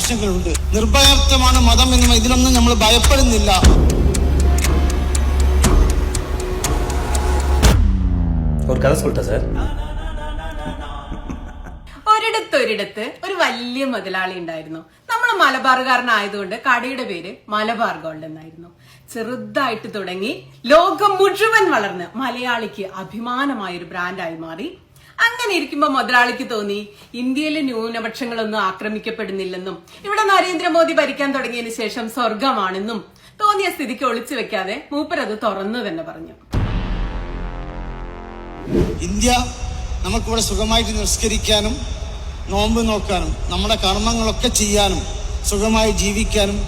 പ്രശ്നങ്ങളുണ്ട്. നിർഭയത്വമാണ് മതം എന്നും ഇതിനൊന്നും നമ്മൾ ഭയപ്പെടുന്നില്ല. ഒരിടത്ത് ഒരു വലിയ മുതലാളി ഉണ്ടായിരുന്നു. നമ്മൾ മലബാറുകാരനായതുകൊണ്ട് കടയുടെ പേര് മലബാർ ഗോൾഡ് എന്നായിരുന്നു. ചെറുതായിട്ട് തുടങ്ങി ലോകം മുഴുവൻ വളർന്ന് മലയാളിക്ക് അഭിമാനമായ ഒരു ബ്രാൻഡായി മാറി. അങ്ങനെ ഇരിക്കുമ്പോ മുതലാളിക്ക് തോന്നി ഇന്ത്യയിലെ ന്യൂനപക്ഷങ്ങളൊന്നും ആക്രമിക്കപ്പെടുന്നില്ലെന്നും ഇവിടെ നരേന്ദ്രമോദി ഭരിക്കാൻ തുടങ്ങിയതിന് ശേഷം സ്വർഗമാണെന്നും തോന്നിയ സ്ഥിതിക്ക് ഒളിച്ചു വെക്കാതെ മൂപ്പരത് തുറന്നു തന്നെ പറഞ്ഞു. ഇന്ത്യ നമുക്കിവിടെ സുഖമായിട്ട് നിസ്കരിക്കാനും നോമ്പ് നോക്കാനും നമ്മുടെ കർമ്മങ്ങളൊക്കെ ചെയ്യാനും സുഖമായി ജീവിക്കാനും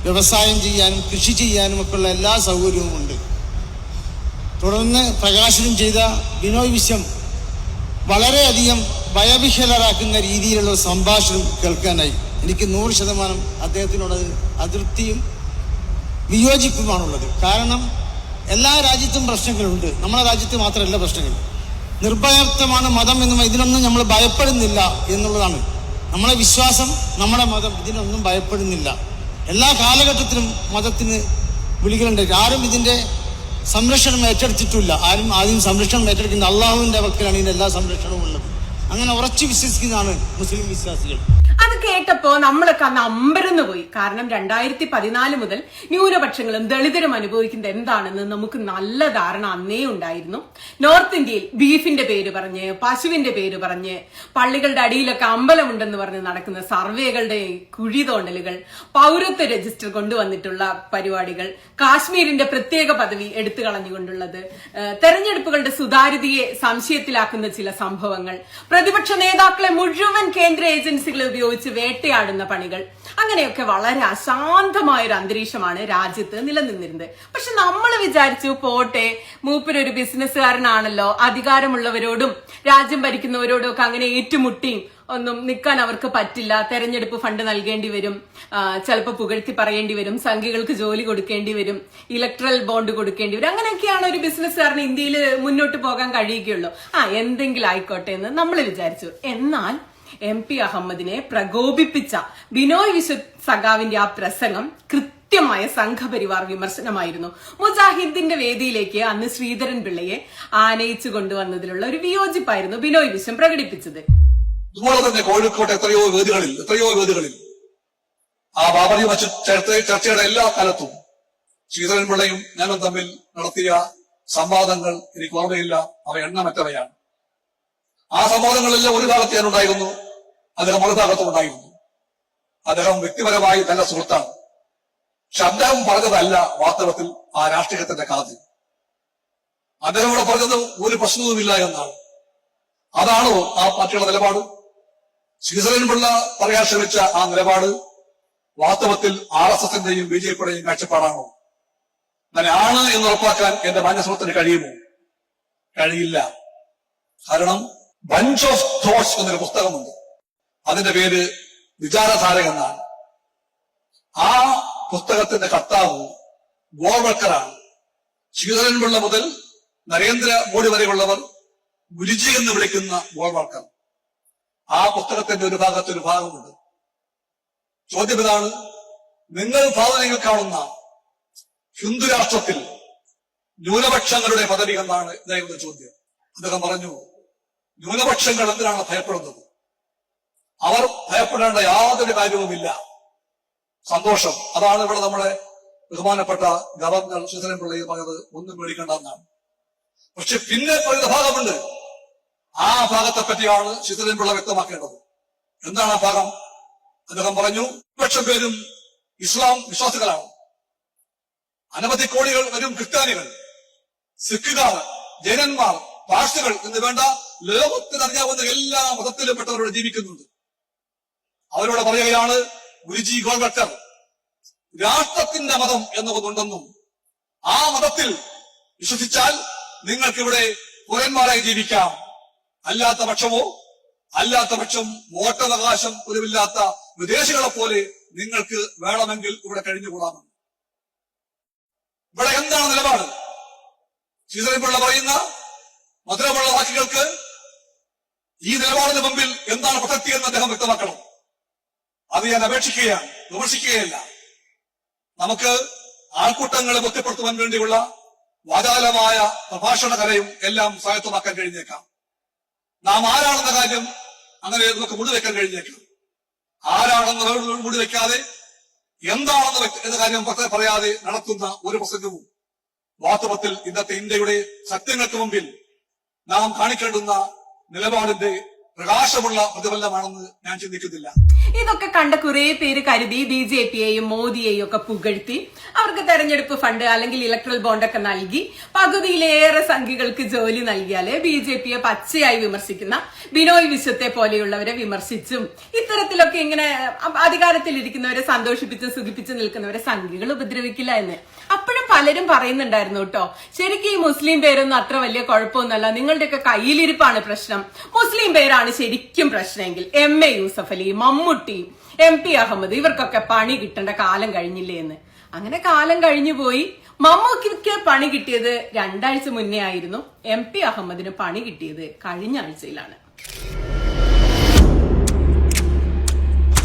വ്യവസായം ചെയ്യാനും കൃഷി ചെയ്യാനും ഒക്കെയുള്ള എല്ലാ സൗകര്യവും ഉണ്ട്. തുടർന്ന് പ്രകാശനം ചെയ്ത ബിനോയ് വിശ്വം വളരെയധികം ഭയവിഹ്വലരാക്കുന്ന രീതിയിലുള്ള സംഭാഷണം കേൾക്കാനായി. എനിക്ക് 100% അദ്ദേഹത്തിനോട് അതൃപ്തിയും വിയോജിപ്പുമാണുള്ളത്. കാരണം എല്ലാ രാജ്യത്തും പ്രശ്നങ്ങളുണ്ട്, നമ്മുടെ രാജ്യത്ത് മാത്രമല്ല പ്രശ്നങ്ങൾ. നിർഭയത്വമാണ് മതം എന്നും ഇതിനൊന്നും നമ്മൾ ഭയപ്പെടുന്നില്ല എന്നുള്ളതാണ് നമ്മളെ വിശ്വാസം. നമ്മുടെ മതം ഇതിനൊന്നും ഭയപ്പെടുന്നില്ല. എല്ലാ കാലഘട്ടത്തിലും മതത്തിന് വിളികളുണ്ട്. ആരും ഇതിന്റെ സംരക്ഷണം ഏറ്റെടുത്തിട്ടില്ല. ആദ്യം സംരക്ഷണം ഏറ്റെടുക്കുന്നത് അള്ളാഹുവിന്റെ വക്കലാണ് ഇതിന്റെ എല്ലാ സംരക്ഷണവും ഉള്ളത്. അങ്ങനെ ഉറച്ചു വിശ്വസിക്കുന്നതാണ് മുസ്ലിം വിശ്വാസികൾ. അത് കേട്ടപ്പോ നമ്മളൊക്കെ അന്ന് അമ്പരന്ന് പോയി. കാരണം 2014 മുതൽ ന്യൂനപക്ഷങ്ങളും ദളിതരും അനുഭവിക്കുന്നത് എന്താണെന്ന് നമുക്ക് നല്ല ധാരണ അന്നേ ഉണ്ടായിരുന്നു. നോർത്ത് ഇന്ത്യയിൽ ബീഫിന്റെ പേര് പറഞ്ഞ്, പശുവിന്റെ പേര് പറഞ്ഞ്, പള്ളികളുടെ അടിയിലൊക്കെ അമ്പലമുണ്ടെന്ന് പറഞ്ഞ് നടക്കുന്ന സർവേകളുടെ കുഴി തോണ്ടലുകൾ, പൗരത്വ രജിസ്റ്റർ കൊണ്ടുവന്നിട്ടുള്ള പരിപാടികൾ, കാശ്മീരിന്റെ പ്രത്യേക പദവി എടുത്തു കളഞ്ഞുകൊണ്ടുള്ളത്, തെരഞ്ഞെടുപ്പുകളുടെ സുതാര്യതയെ സംശയത്തിലാക്കുന്ന ചില സംഭവങ്ങൾ, പ്രതിപക്ഷ നേതാക്കളെ മുഴുവൻ കേന്ദ്ര ഏജൻസികൾ ഉപയോഗിച്ച് വേട്ടയാടുന്ന പണികൾ, അങ്ങനെയൊക്കെ വളരെ അശാന്തമായ ഒരു അന്തരീക്ഷമാണ് രാജ്യത്ത് നിലനിന്നിരുന്നത്. പക്ഷെ നമ്മൾ വിചാരിച്ചു പോട്ടെ, മൂപ്പരൊരു ബിസിനസ്സുകാരനാണല്ലോ, അധികാരമുള്ളവരോടും രാജ്യം ഭരിക്കുന്നവരോടും ഒക്കെ അങ്ങനെ ഏറ്റുമുട്ടിയും ഒന്നും നിൽക്കാൻ അവർക്ക് പറ്റില്ല, തെരഞ്ഞെടുപ്പ് ഫണ്ട് നൽകേണ്ടി വരും, ചിലപ്പോൾ പുകഴ്ത്തി പറയേണ്ടി വരും, സംഘികൾക്ക് ജോലി കൊടുക്കേണ്ടി വരും, ഇലക്ട്രൽ ബോണ്ട് കൊടുക്കേണ്ടി വരും, അങ്ങനെയൊക്കെയാണ് ഒരു ബിസിനസ്സുകാരന് ഇന്ത്യയിൽ മുന്നോട്ട് പോകാൻ കഴിയുകയുള്ളൂ. എന്തെങ്കിലും ആയിക്കോട്ടെ എന്ന് നമ്മൾ വിചാരിച്ചു. എന്നാൽ MP അഹമ്മദിനെ പ്രകോപിപ്പിച്ച ബിനോയ് വിശ്വം സഖാവിന്റെ ആ പ്രസംഗം കൃത്യമായ സംഘപരിവാർ വിമർശനമായിരുന്നു. മുജാഹിദിന്റെ വേദിയിലേക്ക് അന്ന് ശ്രീധരൻ പിള്ളയെ ആനയിച്ചു കൊണ്ടുവന്നതിലുള്ള ഒരു വിയോജിപ്പായിരുന്നു ബിനോയ് വിശ്വം പ്രകടിപ്പിച്ചത്. ഇതുപോലെ തന്നെ കോഴിക്കോട്ടെ എത്രയോ വേദികളിൽ ആ ബാബറി മസ്ജിദ് ചർച്ചയുടെ എല്ലാ കാലത്തും ശ്രീധരൻ പിള്ളയും ഞാനും തമ്മിൽ നടത്തിയ സംവാദങ്ങൾ എനിക്ക് ഓർമ്മയില്ല, അവ എണ്ണമറ്റവയാണ്. ആ സംവാദങ്ങളെല്ലാം ഒരു കാലത്ത് ഞാനുണ്ടായിരുന്നു, അദ്ദേഹം മറുഭാഗത്തും ഉണ്ടായിരുന്നു. അദ്ദേഹം വ്യക്തിപരമായി നല്ല സുഹൃത്താണ്. പക്ഷെ അദ്ദേഹം പറഞ്ഞതല്ല വാസ്തവത്തിൽ ആ രാഷ്ട്രീയത്തിന്റെ കാത്. അദ്ദേഹം ഇവിടെ പറഞ്ഞത് ഒരു പ്രശ്നവുമില്ല എന്നാണ്. അതാണോ ആ പാർട്ടിയുടെ നിലപാട്? ശ്രീധരൻ പിള്ള പറയാൻ ശ്രമിച്ച ആ നിലപാട് വാസ്തവത്തിൽ RSSന്റെയും BJPയുടെയും കാഴ്ചപ്പാടാണോ? അങ്ങനെ ആണ് എന്ന് ഉറപ്പാക്കാൻ എന്റെ മാന്യസുഹൃത്തിന് കഴിയുമോ? കഴിയില്ല. കാരണം ബഞ്ച് ഓഫ് തോട്ട്സ് എന്നൊരു പുസ്തകമുണ്ട്, അതിന്റെ പേര് വിചാരധാര എന്നാണ്. ആ പുസ്തകത്തിന്റെ കർത്താവ് ഗോൾവൽക്കറാണ്. ശ്രീധരൻ പിള്ള മുതൽ നരേന്ദ്രമോദി വരെയുള്ളവർ ഗുരുജി എന്ന് വിളിക്കുന്ന ഗോൾവൽക്കർ. ആ പുസ്തകത്തിന്റെ ഒരു ഭാഗമുണ്ട്. ചോദ്യം ഇതാണ്: നിങ്ങൾ ഭാവനയിൽ കാണുന്ന ഹിന്ദു രാഷ്ട്രത്തിൽ ന്യൂനപക്ഷങ്ങളുടെ പദവി എന്നാണ് ഇതായിരുന്ന ചോദ്യം. അദ്ദേഹം പറഞ്ഞു, ന്യൂനപക്ഷങ്ങൾ എന്തിനാണ് ഭയപ്പെടുന്നത്? അവർ ഭയപ്പെടേണ്ട യാതൊരു കാര്യവുമില്ല. സന്തോഷം. അതാണ് ഇവിടെ നമ്മളെ ബഹുമാനപ്പെട്ട ഗവർണർ ശ്രീധരൻ പിള്ളയെ പറഞ്ഞത്, ഒന്നും പേടിക്കേണ്ടെന്നാണ്. പക്ഷെ പിന്നെ പറയുന്ന ഭാഗമുണ്ട്. ആ ഭാഗത്തെ പറ്റിയാണ് ശ്രീധരൻ പിള്ള വ്യക്തമാക്കേണ്ടത്. എന്താണ് ആ ഭാഗം? അദ്ദേഹം പറഞ്ഞു, 1,00,000 പേരും ഇസ്ലാം വിശ്വാസികളാണ്, അനവധി കോടികൾ വരും ക്രിസ്ത്യാനികൾ, സിഖുകാർ, ജൈനന്മാർ, പാഴ്സികൾ എന്ന് വേണ്ട ലോകത്തിനറിയാവുന്ന എല്ലാ മതത്തിലും പെട്ടവരോട് ജീവിക്കുന്നുണ്ട്. അവരോട് പറയുകയാണ് ഗുരുജി ഗോൾവൽക്കർ, രാഷ്ട്രത്തിന്റെ മതം എന്നതൊന്നുണ്ടെന്നും ആ മതത്തിൽ വിശ്വസിച്ചാൽ നിങ്ങൾക്കിവിടെ പൗരന്മാരായി ജീവിക്കാം, അല്ലാത്ത പക്ഷം വോട്ടവകാശം പോലുമില്ലാത്ത വിദേശികളെ പോലെ നിങ്ങൾക്ക് വേണമെങ്കിൽ ഇവിടെ കഴിഞ്ഞുകൂടാമെന്ന്. ഇവിടെ എന്താണ് നിലപാട്? ശ്രീധരൻ പിള്ള പറയുന്ന മധുരമുള്ള വാക്കുകൾക്ക് ഈ നിലപാടിന് മുമ്പിൽ എന്താണ് പ്രസക്തി എന്ന് അദ്ദേഹം വ്യക്തമാക്കണം. അത് ഞാൻ അപേക്ഷിക്കുകയാണ്, വിമർശിക്കുകയല്ല. നമുക്ക് ആൾക്കൂട്ടങ്ങളെ ബോധ്യപ്പെടുത്തുവാൻ വേണ്ടിയുള്ള വാചാലമായ പ്രഭാഷണ കലയും എല്ലാം സ്വായത്തമാക്കാൻ കഴിഞ്ഞേക്കാം. നാം ആരാണെന്ന കാര്യം അങ്ങനെ നമുക്ക് മുടിവെക്കാൻ കഴിഞ്ഞേക്കാം. ആരാണെന്ന് മുടിവെക്കാതെ എന്താണെന്ന് എന്ന കാര്യം പറയാതെ നടത്തുന്ന ഒരു പ്രസംഗവും വാസ്തവത്തിൽ ഇന്നത്തെ ഇന്ത്യയുടെ സത്യങ്ങൾക്ക് മുമ്പിൽ നാം കാണിക്കേണ്ടുന്ന നിലപാടിന്റെ പ്രകാശമുള്ള പ്രതിഫലനമാണെന്ന് ഞാൻ ചിന്തിക്കുന്നില്ല. ഇതൊക്കെ കണ്ട കുറെ പേര് കരുതി BJPയെയും മോദിയെയും ഒക്കെ പുകഴ്ത്തി അവർക്ക് തെരഞ്ഞെടുപ്പ് ഫണ്ട് അല്ലെങ്കിൽ ഇലക്ട്രൽ ബോണ്ടൊക്കെ നൽകി പകുതിയിലേറെ സംഖ്യകൾക്ക് ജോലി നൽകിയാല് BJPയെ പച്ചയായി വിമർശിക്കുന്ന ബിനോയ് വിശ്വത്തെ പോലെയുള്ളവരെ വിമർശിച്ചും ഇത്തരത്തിലൊക്കെ ഇങ്ങനെ അധികാരത്തിലിരിക്കുന്നവരെ സന്തോഷിപ്പിച്ചും സുഖിപ്പിച്ചും നിൽക്കുന്നവരെ സംഖ്യകൾ ഉപദ്രവിക്കില്ല എന്ന് അപ്പോഴും പലരും പറയുന്നുണ്ടായിരുന്നു കേട്ടോ. ശരിക്കും ഈ മുസ്ലിം പേരൊന്നും അത്ര വലിയ കുഴപ്പമൊന്നുമല്ല, നിങ്ങളുടെയൊക്കെ കയ്യിലിരിപ്പാണ് പ്രശ്നം, മുസ്ലിം പേരാണ് ശരിക്കും പ്രശ്നമെങ്കിൽ MA യൂസഫ് അലി, മമ്മൂട്ടി, MP അഹമ്മദ് ഇവർക്കൊക്കെ പണി കിട്ടേണ്ട കാലം കഴിഞ്ഞില്ലേ എന്ന്. അങ്ങനെ കാലം കഴിഞ്ഞു പോയി. മമ്മൂക്കിക്ക് പണി കിട്ടിയത് 2 ആഴ്ച മുന്നേ ആയിരുന്നു. MP അഹമ്മദിന് പണി കിട്ടിയത് കഴിഞ്ഞ ആഴ്ചയിലാണ്.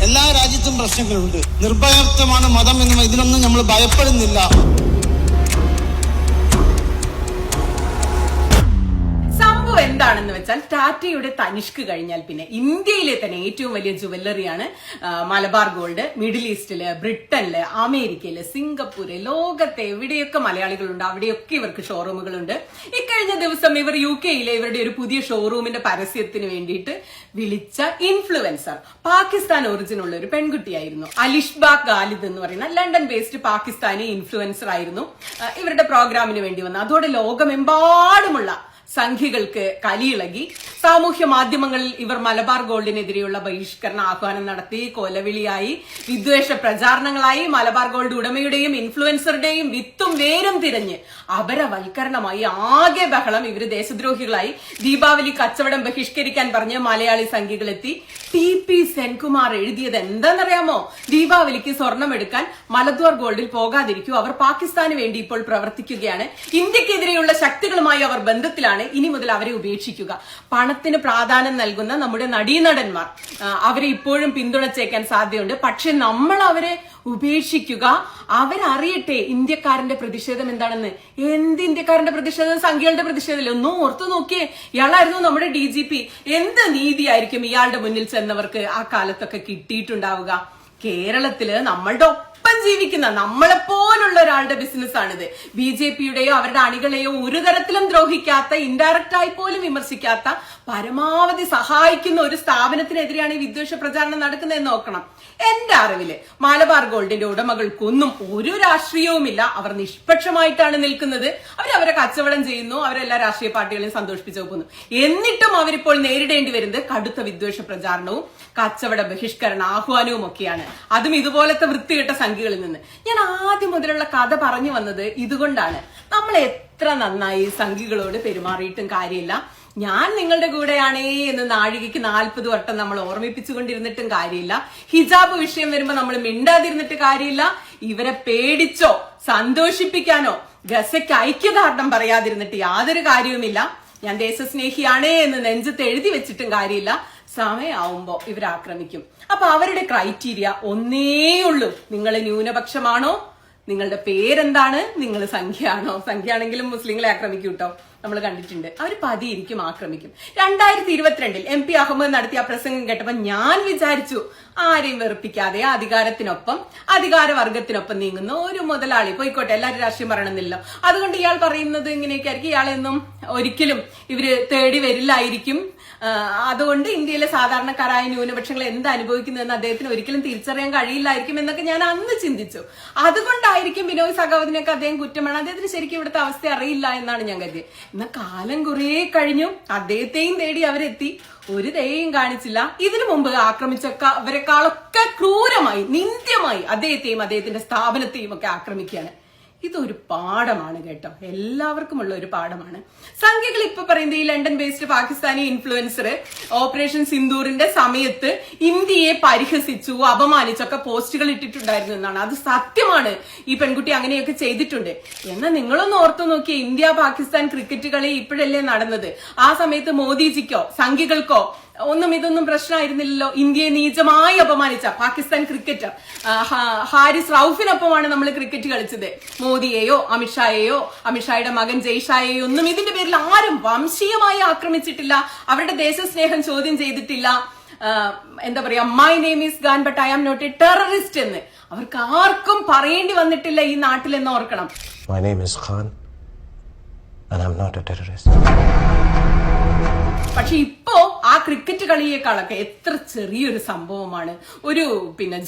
എല്ലാ രാജ്യത്തും പ്രശ്നങ്ങളുണ്ട്. നിർഭയത്വമാണ് മതം എന്നും ഇതിനൊന്നും നമ്മൾ ഭയപ്പെടുന്നില്ല. സംഭവം എന്താണെന്ന് വെച്ചാൽ ടാറ്റയുടെ തനിഷ്ക് കഴിഞ്ഞാൽ പിന്നെ ഇന്ത്യയിലെ തന്നെ ഏറ്റവും വലിയ ജുവല്ലറിയാണ് മലബാർ ഗോൾഡ്. മിഡിൽ ഈസ്റ്റില്, ബ്രിട്ടനില്, അമേരിക്കയില്, സിംഗപ്പൂര്, ലോകത്തെ എവിടെയൊക്കെ മലയാളികളുണ്ട് അവിടെയൊക്കെ ഇവർക്ക് ഷോറൂമുകളുണ്ട്. ഇക്കഴിഞ്ഞ ദിവസം ഇവർ UK-യിലെ ഇവരുടെ ഒരു പുതിയ ഷോറൂമിന്റെ പരസ്യത്തിന് വേണ്ടിയിട്ട് വിളിച്ച ഇൻഫ്ലുവൻസർ പാകിസ്ഥാൻ ഒറിജിൻ ഉള്ള ഒരു പെൺകുട്ടിയായിരുന്നു. അലിഷ്ബ ഖാലിദ് എന്ന് പറയുന്ന ലണ്ടൻ ബേസ്ഡ് പാകിസ്ഥാനി ഇൻഫ്ലുവൻസർ ആയിരുന്നു ഇവരുടെ പ്രോഗ്രാമിന് വേണ്ടി വന്നത്. അതോടെ ലോകമെമ്പാടുമുള്ള സംഖ്യകൾക്ക് കലിയിളകി. സാമൂഹ്യ മാധ്യമങ്ങളിൽ ഇവർ മലബാർ ഗോൾഡിനെതിരെയുള്ള ബഹിഷ്കരണ ആഹ്വാനം നടത്തി, കൊലവിളിയായി, വിദ്വേഷ പ്രചാരണങ്ങളായി, മലബാർ ഗോൾഡ് ഉടമയുടെയും ഇൻഫ്ലുവൻസറുടെയും വിത്തും വേരും തിരഞ്ഞ് അപരവൽക്കരണമായി ആകെ ബഹളം. ഇവര് ദേശദ്രോഹികളായി. ദീപാവലി കച്ചവടം ബഹിഷ്കരിക്കാൻ പറഞ്ഞ് മലയാളി സംഖ്യകളെത്തി. TP സെൻകുമാർ എഴുതിയത് എന്താണെന്നറിയാമോ? ദീപാവലിക്ക് സ്വർണം എടുക്കാൻ മലബാർ ഗോൾഡിൽ പോകാതിരിക്കൂ, അവർ പാകിസ്ഥാന് വേണ്ടി ഇപ്പോൾ പ്രവർത്തിക്കുകയാണ്, ഇന്ത്യക്കെതിരെയുള്ള ശക്തികളുമായി അവർ ബന്ധത്തിലാണ്, ഇനി മുതൽ അവരെ ഉപേക്ഷിക്കുക. പണത്തിന് പ്രാധാന്യം നൽകുന്ന നമ്മുടെ നടീനടന്മാർ അവരെ ഇപ്പോഴും പിന്തുണച്ചേക്കാൻ സാധ്യതയുണ്ട്. പക്ഷെ നമ്മൾ അവരെ ഉപേക്ഷിക്കുക. അവരറിയട്ടെ ഇന്ത്യക്കാരന്റെ പ്രതിഷേധം എന്താണെന്ന്. എന്ത് ഇന്ത്യക്കാരന്റെ പ്രതിഷേധം? സംഖ്യകളുടെ പ്രതിഷേധമില്ല. ഒന്നും ഓർത്തു നോക്കിയേ. ഇയാളായിരുന്നു നമ്മുടെ DGP. എന്ത് നീതിയായിരിക്കും ഇയാളുടെ മുന്നിൽ ചെന്നവർക്ക് ആ കാലത്തൊക്കെ കിട്ടിയിട്ടുണ്ടാവുക? കേരളത്തില് നമ്മളുടെ ഒപ്പം ജീവിക്കുന്ന നമ്മളെപ്പോലുള്ള ഒരാളുടെ ബിസിനസ്സാണിത്. BJPയുടെയോ അവരുടെ അണികളെയോ ഒരു തരത്തിലും ദ്രോഹിക്കാത്ത, ഇൻഡയറക്റ്റ് ആയി പോലും വിമർശിക്കാത്ത, പരമാവധി സഹായിക്കുന്ന ഒരു സ്ഥാപനത്തിനെതിരെയാണ് ഈ വിദ്വേഷ പ്രചാരണം നടക്കുന്നതെന്ന് നോക്കണം. എന്റെ അറിവില് മലബാർ ഗോൾഡിന്റെ ഉടമകൾക്കൊന്നും ഒരു രാഷ്ട്രീയവുമില്ല. അവർ നിഷ്പക്ഷമായിട്ടാണ് നിൽക്കുന്നത്. അവരവരെ കച്ചവടം ചെയ്യുന്നു, അവരെല്ലാ രാഷ്ട്രീയ പാർട്ടികളെയും സന്തോഷിപ്പിച്ചു പോകുന്നു. എന്നിട്ടും അവരിപ്പോൾ നേരിടേണ്ടി വരുന്നത് കടുത്ത വിദ്വേഷ പ്രചാരണവും കച്ചവട ബഹിഷ്കരണ ആഹ്വാനവും ഒക്കെയാണ്. അതും ഇതുപോലത്തെ വൃത്തികെട്ട സംഖ്യകളിൽ നിന്ന്. ഞാൻ ആദ്യം മുതലുള്ള കഥ പറഞ്ഞു വന്നത് ഇതുകൊണ്ടാണ്. നമ്മൾ എത്ര നന്നായി സംഖ്യകളോട് പെരുമാറിയിട്ടും കാര്യമില്ല. ഞാൻ നിങ്ങളുടെ കൂടെയാണേ എന്ന് നാഴികയ്ക്ക് 40 വട്ടം നമ്മൾ ഓർമ്മിപ്പിച്ചുകൊണ്ടിരുന്നിട്ടും കാര്യമില്ല. ഹിജാബ് വിഷയം വരുമ്പോ നമ്മൾ മിണ്ടാതിരുന്നിട്ട് കാര്യമില്ല. ഇവരെ പേടിച്ചോ സന്തോഷിപ്പിക്കാനോ ഗസയ്ക്ക് ഐക്യദാർഢ്യം പറയാതിരുന്നിട്ട് യാതൊരു കാര്യവുമില്ല. ഞാൻ ദേശസ്നേഹിയാണേ എന്ന് നെഞ്ചത്ത് എഴുതി വെച്ചിട്ടും കാര്യമില്ല. സമയമാവുമ്പോ ഇവരാക്രമിക്കും. അപ്പൊ അവരുടെ ക്രൈറ്റീരിയ ഒന്നേയുള്ളൂ. നിങ്ങൾ ന്യൂനപക്ഷമാണോ? നിങ്ങളുടെ പേരെന്താണ്? നിങ്ങൾ സംഖ്യയാണോ? സംഖ്യയാണെങ്കിലും മുസ്ലിങ്ങളെ ആക്രമിക്കും കേട്ടോ, നമ്മൾ കണ്ടിട്ടുണ്ട്. അവർ പതിയിരിക്കും ആക്രമിക്കും. 2022 MP അഹമ്മദ് നടത്തിയ പ്രസംഗം കേട്ടപ്പോ ഞാൻ വിചാരിച്ചു, ആരെയും വെറുപ്പിക്കാതെ അധികാരവർഗത്തിനൊപ്പം നീങ്ങുന്ന ഒരു മുതലാളി പോയിക്കോട്ടെ, എല്ലാവരും രാഷ്ട്രീയം പറയണമെന്നില്ലല്ലോ. അതുകൊണ്ട് ഇയാൾ പറയുന്നത് ഇങ്ങനെയൊക്കെ ആയിരിക്കും, ഇയാളെയൊന്നും ഒരിക്കലും ഇവര് തേടി വരില്ലായിരിക്കും. അതുകൊണ്ട് ഇന്ത്യയിലെ സാധാരണക്കാരായ ന്യൂനപക്ഷങ്ങൾ എന്ത് അനുഭവിക്കുന്നതെന്ന് അദ്ദേഹത്തിന് ഒരിക്കലും തിരിച്ചറിയാൻ കഴിയില്ലായിരിക്കും എന്നൊക്കെ ഞാൻ അന്ന് ചിന്തിച്ചു. അതുകൊണ്ടായിരിക്കും ബിനോയ് സഖാവതിനൊക്കെ അദ്ദേഹം കുറ്റമാണ്. അദ്ദേഹത്തിന് ശരിക്കും ഇവിടുത്തെ അവസ്ഥ അറിയില്ല എന്നാണ് ഞാൻ കരുതിയത്. എന്നാൽ കാലം കുറെ കഴിഞ്ഞു, അദ്ദേഹത്തെയും തേടി അവരെത്തി, ഒരു ദയയും കാണിച്ചില്ല. ഇതിനു മുമ്പ് ആക്രമിച്ചവരെക്കാളൊക്കെ ക്രൂരമായി, നിന്ദ്യമായി അദ്ദേഹത്തെയും അദ്ദേഹത്തിന്റെ സ്ഥാപനത്തെയും ഒക്കെ ആക്രമിക്കുകയാണ്. ഇതൊരു പാഠമാണ് കേട്ടോ, എല്ലാവർക്കുമുള്ള ഒരു പാഠമാണ്. സംഖ്യകൾ ഇപ്പൊ പറയുന്നത് ഈ London based Pakistani influencer operation സിന്ദൂറിന്റെ സമയത്ത് ഇന്ത്യയെ പരിഹസിച്ചു, അപമാനിച്ചൊക്കെ പോസ്റ്റുകൾ ഇട്ടിട്ടുണ്ടായിരുന്നു എന്നാണ്. അത് സത്യമാണ്. ഈ പെൺകുട്ടി അങ്ങനെയൊക്കെ ചെയ്തിട്ടുണ്ട്. എന്നാൽ നിങ്ങളൊന്ന് ഓർത്തു നോക്കിയേ, ഇന്ത്യ പാകിസ്ഥാൻ ക്രിക്കറ്റ് കളി ഇപ്പോഴല്ലേ നടന്നത്? ആ സമയത്ത് മോദിജിക്കോ സംഖ്യകൾക്കോ ഒന്നും ഇതൊന്നും പ്രശ്നമായിരുന്നില്ലല്ലോ. ഇന്ത്യയെ നീചമായി അപമാനിച്ച പാകിസ്ഥാൻ ക്രിക്കറ്റർ ഹാരിസ് റൌഫിനൊപ്പമാണ് നമ്മൾ ക്രിക്കറ്റ് കളിച്ചത്. മോദിയെയോ അമിത്ഷായുടെ മകൻ ജയ്ഷായെയോ ഒന്നും ഇതിന്റെ പേരിൽ ആരും വംശീയമായി ആക്രമിച്ചിട്ടില്ല. അവരുടെ ദേശസ്നേഹം ചോദ്യം ചെയ്തിട്ടില്ല. എന്താ പറയാ, my name is Khan but I am not a terrorist എന്ന് അവർക്ക് ആർക്കും പറയേണ്ടി വന്നിട്ടില്ല ഈ നാട്ടിലെന്ന് ഓർക്കണം. My name is Khan and I'm not a terrorist. പക്ഷെ ഇപ്പോ ആ ക്രിക്കറ്റ് കളിയേക്കാളൊക്കെ എത്ര ചെറിയൊരു സംഭവമാണ് ഒരു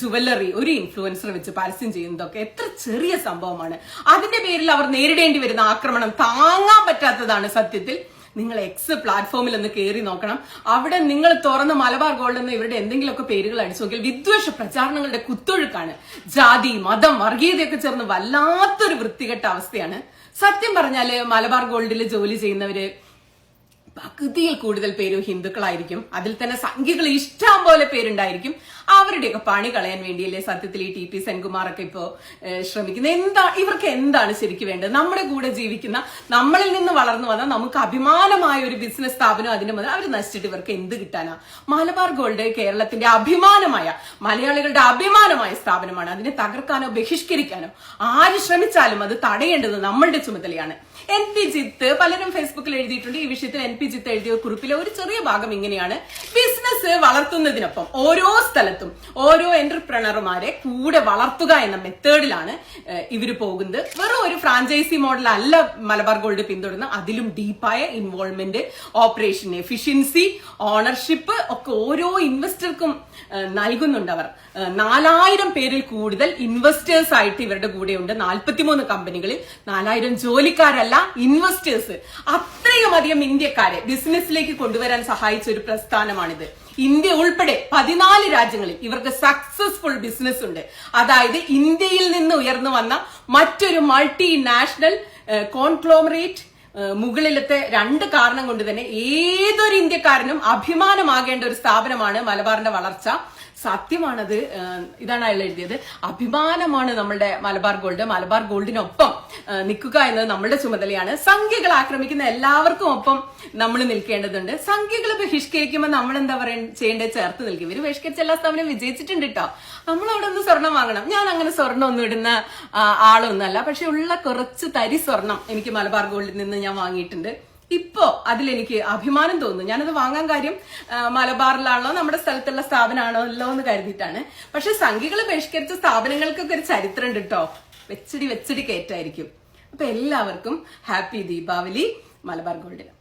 ജുവല്ലറി ഒരു ഇൻഫ്ലുവൻസർ വെച്ച് പരസ്യം ചെയ്യുന്നതൊക്കെ എത്ര ചെറിയ സംഭവമാണ്. അതിന്റെ പേരിൽ അവർ നേരിടേണ്ടി വരുന്ന ആക്രമണം താങ്ങാൻ പറ്റാത്തതാണ് സത്യത്തിൽ. നിങ്ങൾ എക്സ് പ്ലാറ്റ്ഫോമിൽ ഒന്ന് കയറി നോക്കണം. അവിടെ നിങ്ങൾ തുറന്ന് മലബാർ ഗോൾഡ് എന്ന് ഇവരുടെ എന്തെങ്കിലുമൊക്കെ പേരുകൾ അടിച്ചു നോക്കിയാൽ വിദ്വേഷ പ്രചാരണങ്ങളുടെ കുത്തൊഴുക്കാണ്. ജാതി മതം വർഗീയതയൊക്കെ ചേർന്ന് വല്ലാത്തൊരു വൃത്തികെട്ട അവസ്ഥയാണ്. സത്യം പറഞ്ഞാല് മലബാർ ഗോൾഡിൽ ജോലി ചെയ്യുന്നവര് പകുതിയിൽ കൂടുതൽ പേരും ഹിന്ദുക്കളായിരിക്കും. അതിൽ തന്നെ സംഖ്യകൾ ഇഷ്ടം പോലെ പേരുണ്ടായിരിക്കും. അവരുടെയൊക്കെ പണി കളയാൻ വേണ്ടിയല്ലേ സത്യത്തിൽ ഈ ടി പി സെൻകുമാറൊക്കെ ഇപ്പോ ശ്രമിക്കുന്നത്. ഇവർക്ക് എന്താണ് ശരിക്കും വേണ്ടത്? നമ്മുടെ കൂടെ ജീവിക്കുന്ന, നമ്മളിൽ നിന്ന് വളർന്നു വന്ന, നമുക്ക് അഭിമാനമായ ഒരു ബിസിനസ് സ്ഥാപനം അതിന്റെ മുതൽ അവർ നശിച്ചിട്ട് ഇവർക്ക് എന്ത് കിട്ടാനാ? മലബാർ ഗോൾഡ് കേരളത്തിന്റെ അഭിമാനമായ, മലയാളികളുടെ അഭിമാനമായ സ്ഥാപനമാണ്. അതിനെ തകർക്കാനോ ബഹിഷ്കരിക്കാനോ ആര് ശ്രമിച്ചാലും അത് തടയേണ്ടത് നമ്മളുടെ ചുമതലയാണ്. എൻ പി ജിത്ത് പലരും ഫേസ്ബുക്കിൽ എഴുതിയിട്ടുണ്ട്. ഈ വിഷയത്തിൽ എൻ പി ജിത്ത് എഴുതിയ കുറിപ്പിലെ ഒരു ചെറിയ ഭാഗം ഇങ്ങനെയാണ്: ബിസിനസ് വളർത്തുന്നതിനൊപ്പം ഓരോ സ്ഥലത്തും ഓരോ എന്റർപ്രണർമാരെ കൂടെ വളർത്തുക എന്ന മെത്തേഡിലാണ് ഇവര് പോകുന്നത്. വെറും ഒരു ഫ്രാഞ്ചൈസി മോഡൽ അല്ല മലബാർ ഗോൾഡ് പിന്തുടരുന്നത്. അതിലും ഡീപ്പായ ഇൻവോൾവ്മെന്റ്, ഓപ്പറേഷൻ എഫിഷ്യൻസി, ഓണർഷിപ്പ് ഒക്കെ ഓരോ ഇൻവെസ്റ്റർക്കും നൽകുന്നുണ്ട്. അവർ 4000 പേരിൽ കൂടുതൽ ഇൻവെസ്റ്റേഴ്സ് ആയിട്ട് ഇവരുടെ കൂടെയുണ്ട്. 43 കമ്പനികളിൽ 4000 ജോലിക്കാരല്ല, ഇൻവെസ്റ്റേഴ്സ്. അത്രയും അധികം ഇന്ത്യക്കാരെ ബിസിനസ്സിലേക്ക് കൊണ്ടുവരാൻ സഹായിച്ച ഒരു പ്രസ്ഥാനമാണിത്. ഇന്ത്യ ഉൾപ്പെടെ 14 രാജ്യങ്ങളിൽ ഇവർക്ക് സക്സസ്ഫുൾ ബിസിനസ് ഉണ്ട്. അതായത് ഇന്ത്യയിൽ നിന്ന് ഉയർന്നു വന്ന മറ്റൊരു മൾട്ടിനാഷണൽ കോൺഗ്ലോമറേറ്റ് മുകളിലത്തെ 2 കാരണം കൊണ്ട് തന്നെ ഏതൊരു ഇന്ത്യക്കാരനും അഭിമാനമാകേണ്ട ഒരു സ്ഥാപനമാണ് മലബാറിന്റെ വളർച്ച. സത്യമാണത്. ഇതാണ് അയാൾ എഴുതിയത്. അഭിമാനമാണ് നമ്മളുടെ മലബാർ ഗോൾഡ്. മലബാർ ഗോൾഡിനൊപ്പം നിൽക്കുക എന്നത് നമ്മളുടെ ചുമതലയാണ്. സംഖ്യകൾ ആക്രമിക്കുന്ന എല്ലാവർക്കും ഒപ്പം നമ്മൾ നിൽക്കേണ്ടതുണ്ട്. സംഖ്യകൾ ബഹിഷ്കരിക്കുമ്പോൾ നമ്മൾ എന്താ ചെയ്യേണ്ടത്? ചേർത്ത് നിൽക്കും. ഇവര് ബഹിഷ്കരിച്ച എല്ലാ സ്ഥാപനം വിജയിച്ചിട്ടുണ്ട് കേട്ടോ. നമ്മൾ അവിടെ ഒന്ന് സ്വർണം വാങ്ങണം. ഞാൻ അങ്ങനെ സ്വർണ്ണം ഒന്നും ഇടുന്ന ആളൊന്നല്ല. പക്ഷെ ഉള്ള കുറച്ച് തരി സ്വർണം എനിക്ക് മലബാർ ഗോൾഡിൽ നിന്ന് ഞാൻ വാങ്ങിയിട്ടുണ്ട്. ഇപ്പോ അതിലെനിക്ക് അഭിമാനം തോന്നുന്നു. ഞാനത് വാങ്ങാൻ കാര്യം മലബാറിലാണല്ലോ, നമ്മുടെ സ്ഥലത്തുള്ള സ്ഥാപനമാണല്ലോ എന്ന് കരുതിയിട്ടാണ്. പക്ഷെ സംഖ്യകൾ ബഹിഷ്കരിച്ച സ്ഥാപനങ്ങൾക്കൊക്കെ ഒരു ചരിത്രം ഉണ്ട് കേട്ടോ. വെച്ചടി കയറ്റായിരിക്കും. അപ്പൊ എല്ലാവർക്കും ഹാപ്പി ദീപാവലി. മലബാർ ഗോൾഡിന്